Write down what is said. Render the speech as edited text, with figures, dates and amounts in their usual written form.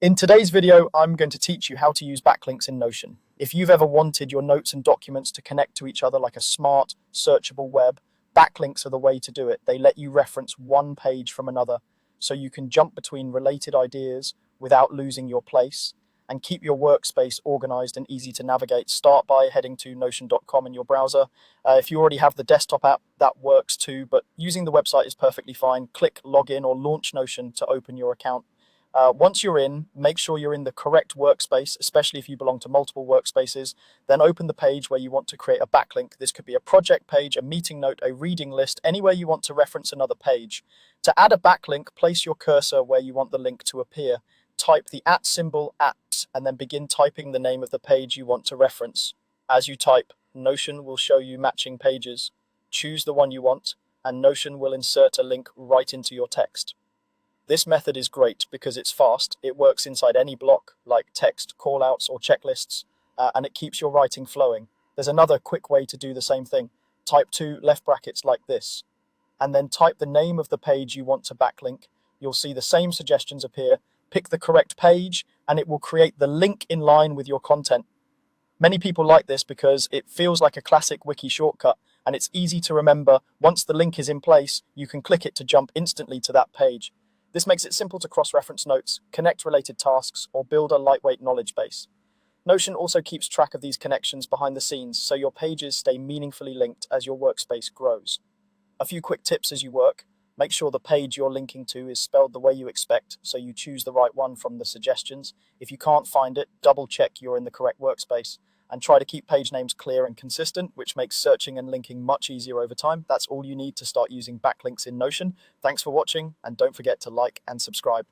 In today's video, I'm going to teach you how to use backlinks in Notion. If you've ever wanted your notes and documents to connect to each other like a smart, searchable web, backlinks are the way to do it. They let you reference one page from another, so you can jump between related ideas without losing your place and keep your workspace organized and easy to navigate. Start by heading to notion.com in your browser. If you already have the desktop app, that works too, but using the website is perfectly fine. Click Login or Launch Notion to open your account. Once you're in, make sure you're in the correct workspace, especially if you belong to multiple workspaces. Then open the page where you want to create a backlink. This could be a project page, a meeting note, a reading list, anywhere you want to reference another page. To add a backlink, place your cursor where you want the link to appear. Type the @ symbol at, and then begin typing the name of the page you want to reference. As you type, Notion will show you matching pages. Choose the one you want, and Notion will insert a link right into your text. This method is great because it's fast, it works inside any block, like text, callouts, or checklists, and it keeps your writing flowing. There's another quick way to do the same thing. Type two left brackets like this, and then type the name of the page you want to backlink. You'll see the same suggestions appear. Pick the correct page, and it will create the link in line with your content. Many people like this because it feels like a classic wiki shortcut, and it's easy to remember. Once the link is in place, you can click it to jump instantly to that page. This makes it simple to cross-reference notes, connect related tasks, or build a lightweight knowledge base. Notion also keeps track of these connections behind the scenes, so your pages stay meaningfully linked as your workspace grows. A few quick tips as you work. Make sure the page you're linking to is spelled the way you expect, so you choose the right one from the suggestions. If you can't find it, double check you're in the correct workspace. And try to keep page names clear and consistent, which makes searching and linking much easier over time. That's all you need to start using backlinks in Notion. Thanks for watching, and don't forget to like and subscribe.